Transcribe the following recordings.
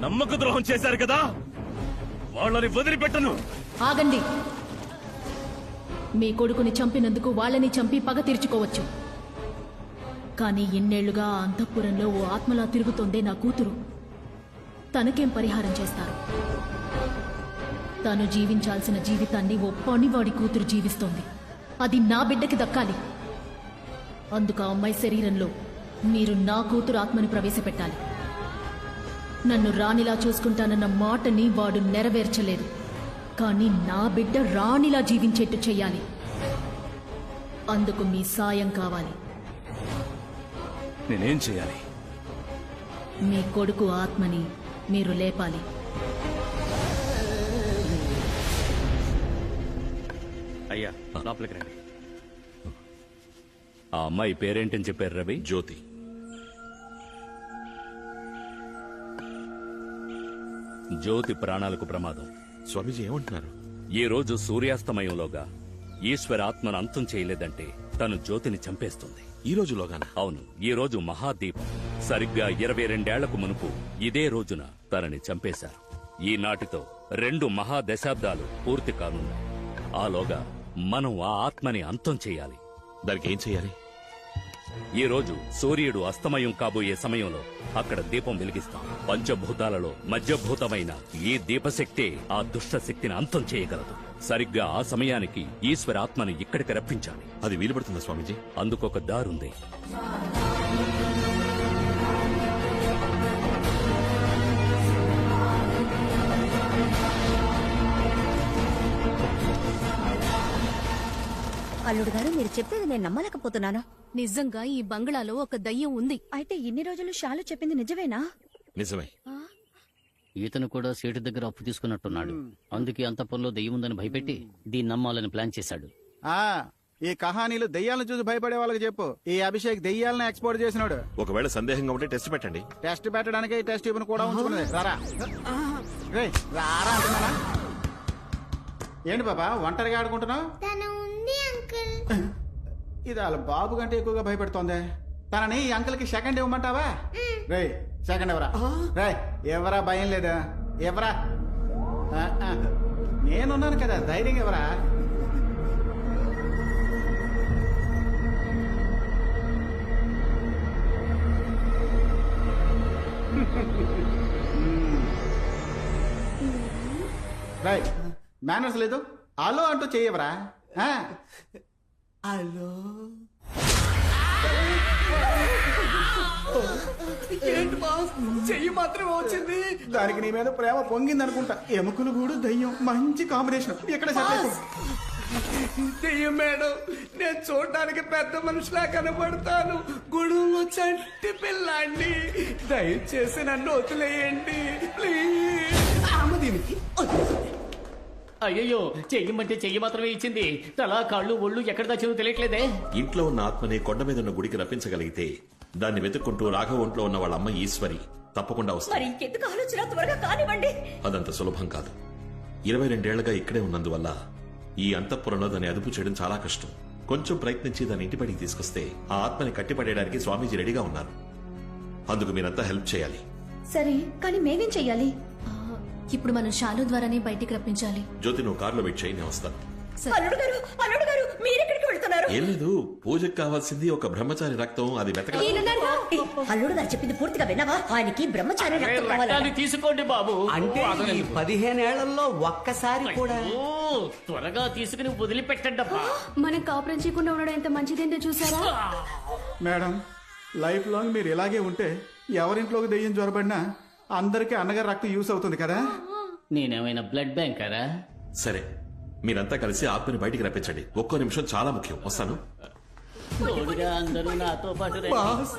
నమ్మక ద్రోహం చేశారు కదా, వాళ్ళని వదిలిపెట్టను. ఆగండి. మీ కొడుకుని చంపినందుకు వాళ్ళని చంపి పగ తీర్చుకోవచ్చు. కానీ ఇన్నేళ్లుగా ఆ అంతఃపురంలో ఓ ఆత్మలా తిరుగుతోందే నా కూతురు. తనకేం పరిహారం చేస్తారు? తను జీవించాల్సిన జీవితాన్ని ఓ పనివాడి కూతురు జీవిస్తోంది. అది నా బిడ్డకి దక్కాలి. అందుకు ఆ అమ్మాయి శరీరంలో మీరు నా కూతురు ఆత్మని ప్రవేశపెట్టాలి. నన్ను రాణిలా చూసుకుంటానన్న మాటని వాడు నెరవేర్చలేదు. కానీ నా బిడ్డ రాణిలా జీవించేట్టు చెయ్యాలి. అందుకు మీ సాయం కావాలి. నేనేం చేయాలి? మీ కొడుకు ఆత్మని మీరు లేపాలి. అయ్యా, లోపలికి రండి. ఆ అమ్మాయి పేరేంటని చెప్పారు రవి? జ్యోతి. జ్యోతి ప్రాణాలకు ప్రమాదం. స్వామీజీ ఏమంటున్నారు? ఈ రోజు సూర్యాస్తమయంలోగా ఈశ్వర ఆత్మను అంతం చేయలేదంటే తను జ్యోతిని చంపేస్తుంది. ఈ రోజులోగానా? అవును, ఈ రోజు మహాదీపం. సరిగ్గా 22 ఏళ్లకు మునుపు ఇదే రోజున తనని చంపేశారు. ఈనాటితో 2 మహాదశాబ్దాలు పూర్తి కానున్నాయి. ఆలోగా మనం ఆ ఆత్మని అంతం చేయాలి. దానికి ఏం చేయాలి? ఈ రోజు సూర్యుడు అస్తమయం కాబోయే సమయంలో అక్కడ దీపం వెలిగిస్తాం. పంచభూతాలలో మధ్యభూతమైన ఈ దీపశక్తే ఆ దుష్ట శక్తిని అంతం చేయగలదు. సరిగ్గా ఆ సమయానికి ఈశ్వర ఆత్మను ఇక్కడికి రప్పించాలి. అది వీలుపడుతుందా స్వామీజీ? అందుకొక దారుంది. అల్లుడు గారు, మీరు చెప్పేది నేను నమ్మలేకపోతున్నాను. నిజంగా ఈ బంగ్లాలో ఒక దయ్యం ఉంది. అయితే ఇన్ని రోజులు షాలు చెప్పింది నిజమేనా? నిజమే. ఈతను కూడా సేటు దగ్గర అప్పు తీసుకున్నట్టున్నాడు. అందుకే అంతఃపురంలో దెయ్యం ఉందని భయపెట్టి దీన్ని నమ్మాలని ప్లాన్ చేశాడు. ఈ కహానీలు దెయ్యాలను చూసి భయపడే వాళ్ళకి చెప్పు. ఈ అభిషేక్ దెయ్యాలను ఎక్స్పోర్ట్ చేసినాడు. ఒకవేళ సందేహంగా ఉంటే టెస్ట్ పెట్టండి. టెస్ట్ పెట్టడానికి ఈ టెస్ట్ ట్యూబ్ కూడా ఉంచుకున్నది. రారా రేయ్, రారా అంటున్నానా? ఏంటి బాబా ఒంటరిగా ఆడుకుంటున్నావు? ఇది వాళ్ళ బాబు కంటే ఎక్కువగా భయపెడుతోంది. తనని ఈ అంకుల్ కి సెకండ్ ఇవ్వమంటావా? రే సెకండ్ ఎవరా? రే ఎవరా? భయం లేదా? ఎవరా? నేనున్నాను కదా, ధైర్యం ఎవరా? రైట్, మేనర్స్ లేదు. హలో అంటూ చెయ్యవరా? హలో ఏంటి బాస్, చెయ్యి మాత్రమే వచ్చింది. దానికి నీ మీద ప్రేమ పొంగింది అనుకుంటా. ఎముకలు గూడు దయ్యం మంచి కాంబినేషన్. ఎక్కడ దెయ్యం మేడం, నేను చూడటానికి పెద్ద మనిషిలా కనబడతాను. గుడులో చంటి పిల్లాండి, దయచేసి నన్ను వదిలేయండి ప్లీజ్. దీనికి అయ్యో, చెయ్యమంటే చెయ్యి మాత్రమే ఇచ్చింది. తల కాళ్ళు ఒళ్ళు ఎక్కడ దాచిందో తెలియట్లేదే. ఇంట్లో ఉన్న ఆత్మని కొండ మీద ఉన్న గుడికి రప్పించగలిగితే దాన్ని వెతుక్కుంటూ రాఘవ ఒంట్లో ఉన్న వాళ్ళ అమ్మ ఈశ్వరి తప్పకుండా వస్తుంది. ఇంకెందుకు ఆలోచన, త్వరగా కానివ్వండి. అదంత సులభం కాదు. 22 ఏళ్లుగా ఇక్కడే ఉన్నందువల్ల ఈ అంతఃపురంలో దాన్ని అదుపు చేయడం చాలా కష్టం. కొంచెం ప్రయత్నించి దాన్ని ఇంటి బయటికి తీసుకొస్తే ఆ ఆత్మని కట్టిపడేయడానికి స్వామీజీ రెడీగా ఉన్నారు. అందుకు మీరంతా హెల్ప్ చేయాలి. సరే, కానీ మేమేం చెయ్యాలి? ఇప్పుడు మనం షాలు ద్వారానే బయటికి రప్పించాలి. జ్యోతి, నువ్వు కార్లో వెయిట్ చేయి, నేను వస్తాను. అల్లుడు గారు, మీరెక్కడికి వెళ్తున్నారు? ఏం లేదు, పూజకు కావాల్సింది ఒక బ్రహ్మచారి రక్తం. అది వెతకాలి. అల్లుడు గారు చెప్పింది పూర్తిగా విన్నావా? ఆయనకి బ్రహ్మచారి రక్తం కావాలి. తీసుకోండి బాబు. అంటే ఈ 15 ఏళ్లలో ఒక్కసారి కూడా. త్వరగా తీసుకుని వదిలిపెట్టండి అబ్బా. మనం కాపురం చేయకుండా ఉండడం ఎంత మంచిదేంటో చూసారా? మేడం, లైఫ్ లాంగ్ మీరు ఇలాగే ఉంటే ఎవరింట్లోకి దెయ్యం జ్వరపడినా అందరికీ అన్నగారు రక్తం యూస్ అవుతుంది కదా. నేనేమైనా బ్లడ్ బ్యాంకరా? సరే, మీరంతా కలిసి ఆత్మని బయటికి రప్పించండి. ఒక్కో నిమిషం చాలా ముఖ్యం. వస్తాను. అందరూ నాతో పాటు బాస్,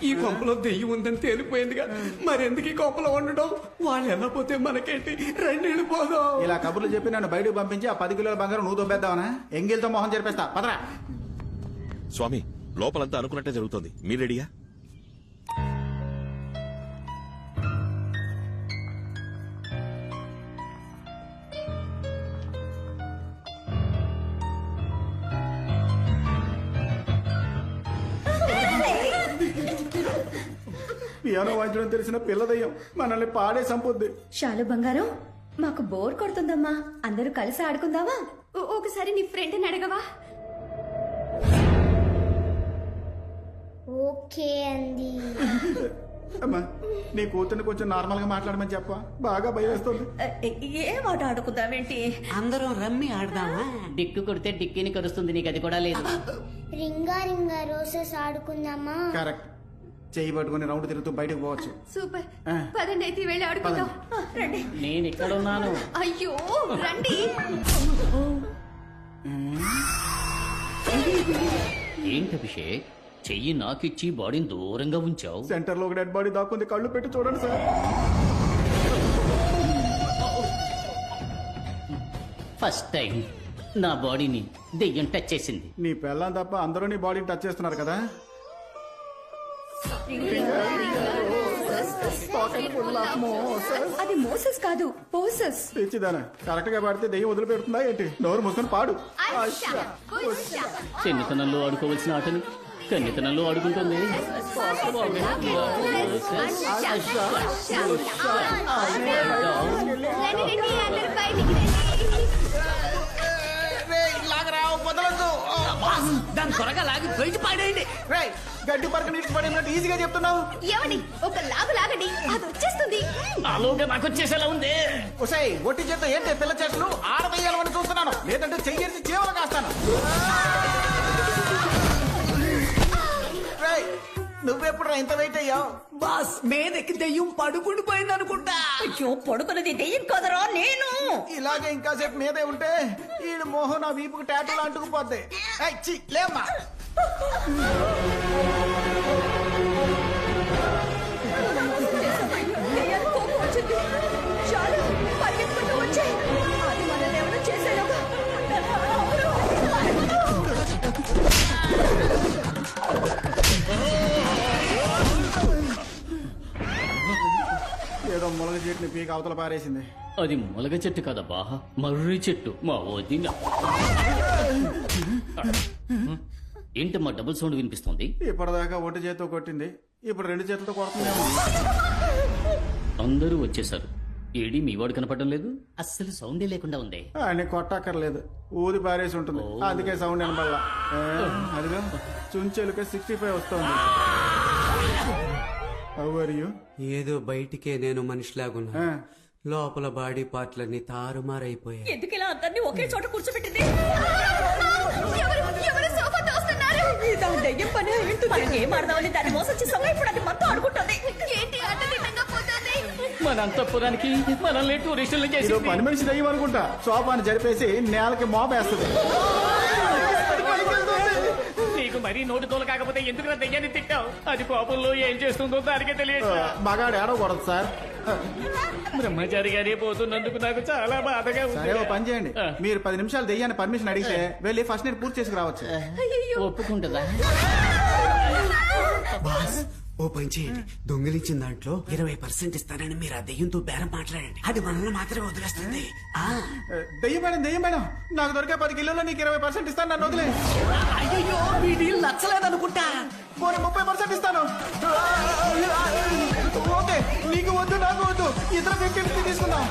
ఈ కొంపలో దెయ్యం ఉందని తేలిపోయిందిగా, మరెందుకు ఈ కొంపలో ఉండడం? వాళ్ళు వెళ్ళపోతే మనకేంటి? రండి వెళ్ళిపోదాం. ఇలా కబుర్లు చెప్పి నన్ను బయటకు పంపించి ఆ 10 కిలోల బంగారం నువ్వు దొబ్బేద్దావనా? ఎంగిల్తో మొహం జరిపేస్తా. పదరా. స్వామి, లోపలంతా అనుకున్నట్టే జరుగుతుంది. మీరు రెడీయా? పియానో వాయించడం తెలిసిన పిల్ల దయ్యం మనల్ని పాడే సంపొద్ది. శాలు బంగారం మాకు బోర్ కొడుతుందమ్మా, అందరూ కలిసి ఆడుకుందామా? ఒకసారి నీ ఫ్రెండ్ని అడగవా? ఓకే అండి. అమ్మా నీ కూతుర్ని కొంచెం నార్మల్ గా మాట్లాడమని చెప్పా, బాగా భయం వేస్తుంది. ఏ మాట ఆడుకుందామేంటి? అందరం రమ్మి ఆడదామా? డిక్కు కొడితే డిక్కిని కరుస్తుంది, నీకు అది కూడా లేదు. రింగా రింగా రోజెస్ ఆడుకుందామా? కరెక్ట్. చెయ్యి పట్టుకుని రౌండ్ తిరుగుతూ బయటకు పోవచ్చు. సూపర్, పదండి అయితే వెళ్ళి ఆడుకుందాం. రండి. నేను ఇక్కడ ఉన్నాను. అయ్యో రండి. ఏంటి అభిషేక్, చెయ్యి నాకిచ్చి బాడీని దూరంగా ఉంచావు? సెంటర్ లో ఒక డెడ్ బాడీ దాక్కుంది, కళ్ళు పెట్టి చూడండి సార్. ఫస్ట్ టైం నా బాడీని దెయ్యం టచ్ చేసింది. నీ పెళ్ళం తప్ప అందరూ నీ బాడీని టచ్ చేస్తున్నారు కదా. అది మోసెస్ కాదు, పోసెస్. తెచ్చిదానా కరెక్ట్ గా పాడితే దెయ్యం వదిలిపెడుతుందా ఏంటి? నోరు మూసుకొని పాడు. చిన్నతనంలో ఆడుకోవలసిన ఆటని కన్నితనంలో ఆడుకుంటుంది. దాని త్వరగా లాగి బయట పాడేయండి. గడ్డి పరక నీటికి పడినట్టు ఈజీగా చెప్తున్నావు. ఏమండి, ఒక లాగు లాగండి, అది వచ్చేస్తుంది. నాలోగా నాకు వచ్చేసేలా ఉంది. ఒసేయ్ ఒట్టి చేత ఏంటి పిల్ల చేతులు ఆడవేయాలని చూస్తున్నాను, లేదంటే చెయ్యేసి జీవన కాస్తాను. నువ్వెప్పుడు ఇంత వెయిట్ అయ్యావు? బాస్ మీదకి దెయ్యం పడుకుని పోయింది అనుకుంటా. అయ్యో పడుకున్నది దెయ్యం కదరా నేను. ఇలాగే ఇంకాసేపు మీదే ఉంటే ఈ మోహన్ నా వీపుకు టాటూలు అంటుకుపోద్ది. లేమ్మా. దెయ్యానికి కోపం వచ్చింది. చాలు పరిగెత్తుకుంటూ వచ్చాయి. అది మనల్ని ఏమైనా చేసేలోగా. ఏదో ములగ చెట్టుని పీక అవతల పారేసింది. అది మొలగ చెట్టు కదబ్బా, మర్రి చెట్టు. మా వదిన. ఏంటి మా డబుల్ సౌండ్ వినిపిస్తుంది? ఇప్పటిదాకా ఒట్టి చేతితో కొట్టింది, ఇప్పుడు రెండు చేతులతో కొడుతుందేమో. అందరూ వచ్చేసారు. ఏడి మీ వాడు కనపడడం లేదు, అస్సలు సౌండే లేకుండా ఉంది. ఆయన కొట్టక్కర్లేదు, ఊది పారేసి ఉంటుంది, అందుకే సౌండ్ వినబడలా. అదిగా చుంచెలుక 65 వస్తుంది. How are you? ఏదో బయటికే నేను మనిషిలాగున్నా, లోపల బాడీ పార్ట్లన్నీ తారుమారైపోయాయి. ఎందుకు ఇలా అందరినీ ఒకే చోట కూర్చోబెట్టింది? ఎవరు సోఫా తోస్తున్నారు? దాని దెయ్యం పని ఏంటి? ఏం ఆడదామని దాన్ని మోసం చేసాము, ఇప్పుడు అది మొత్తం ఆడుకుంటుంది. ఏంటి అడ్డదిడ్డంగా పోతుంది? మన అంతఃపురానికి మనల్ని టూరిస్టులు చేసి ఇది పని మనిషి దయ్యం అనుకుంటా. సోఫాని జరిపేసి నేలకి మోపేస్తుంది. నీకు మరీ నోటి తోలు కాకపోతే ఎందుకు దెయ్యాన్ని తిట్టావు? అది కోపంలో ఏం చేస్తుందో దానికే తెలియదు. మగాడు ఏడవకూడదు సార్. బ్రహ్మచారి గారే పోతున్నందుకు నాకు చాలా బాధగా సరే ఓ ఉంది. పని చేయండి, మీరు 10 నిమిషాలు దెయ్యాన్ని పర్మిషన్ అడిగితే వెళ్ళి ఫస్ట్ నైట్ పూర్తి చేసి రావచ్చు. ఒప్పుకుంటుందా? బాస్ ఓ పని చేయండి, దొంగిలించిన దాంట్లో 20% ఇస్తానని మీరు ఆ దెయ్యంతో బేరం మాట్లాడండి. అది మనల్ని మాత్రమే వదిలేస్తుంది. దెయ్యం మేడం నాకు దొరికే 10 కిలోలో నీకు 20% ఇస్తాను, నన్ను వదిలే. అయ్యో వీడి నచ్చలేదనుకుంటా. పోనీ 30% ఇస్తాను. ఓకే, నీకు వద్దు నాకు వద్దు, ఇద్దరు 50-50 తీసుకుందాం.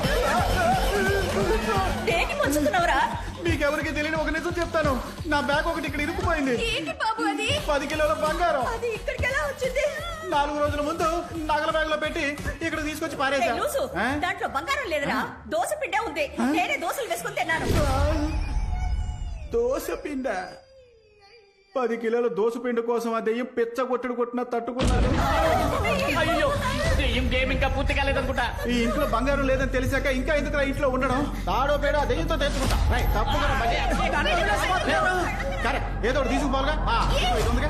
దేనికి మంచుతున్నావురా? మీకెవరికి తెలియని ఒక నిజం చెప్తాను, నా బ్యాగ్ ఒకటి ఇక్కడ ఇరుక్కుపోయింది. ఏంటి బాబు అది? 10 కిలోల బంగారం. అది ఇక్కడికి ఎలా వచ్చింది? 4 రోజుల ముందు నగల బ్యాగ్ లో పెట్టి ఇక్కడ తీసుకొచ్చి పారేసా. ఏయ్, లూసు, దాంట్లో బంగారం లేదురా, దోశ పిండే ఉంది. నేనే దోశలు వేసుకుని తిన్నాను. దోశ పిండ 10 కిలోల దోశ పిండి కోసం ఆ దెయ్యం పిచ్చ కొట్టుడు కొట్టిన తట్టుకున్నాను. అయ్యో, దెయ్యం గేమ్ ఇంకా పూర్తి కాలేదనుకుంటా. ఈ ఇంట్లో బంగారం లేదని తెలిసాక ఇంకా ఎందుకు ఇంట్లో ఉండడం? తాడో పేడో ఆ దెయ్యంతో తెచ్చుకుంటా. తప్పుగా కరెక్ట్, ఏదో ఒకటి తీసుకుపోవాలిగా. ఇది ఉందిగా.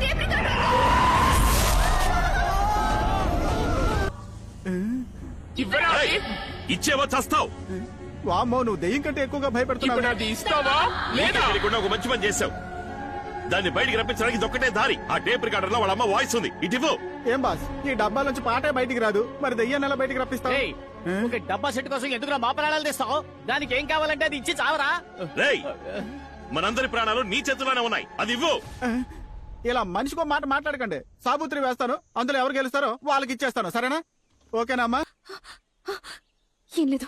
ఇచ్చేవో చస్తావు. వామ్మో, నువ్వు దెయ్యం కంటే ఎక్కువగా భయపెడుతున్నావు. ఇస్తావా లేదా? ఒక మంచి పని చేసావు. దాన్ని బయటికి రప్పించడానికి ఒక్కటే దారి. ఆ టేప్ రికార్డర్ లో వాళ్ళ అమ్మ వాయిస్ ఉంది, ఇటు. ఏం బాస్, ఈ డబ్బాల నుంచి పాటే బయటికి రాదు, మరి దెయ్యాన్ని ఎలా బయటికి రప్పిస్తావు? ఒక డబ్బా సెట్ కోసం ఎందుకు మా ప్రాణాలు తెస్తావు? దానికి ఏం కావాలంటే అది ఇచ్చి చావరా. రేయ్, మనందరి ప్రాణాలు నీ చేతుల్లోనే ఉన్నాయి, అది ఇవ్వు. ఇలా మనిషికో మాట మాట్లాడకండి. సాబుత్రి వేస్తాను, అందులో ఎవరు గెలుస్తారో వాళ్ళకి ఇచ్చేస్తాను. సరేనా? ఓకేనా అమ్మా? ఏం లేదు,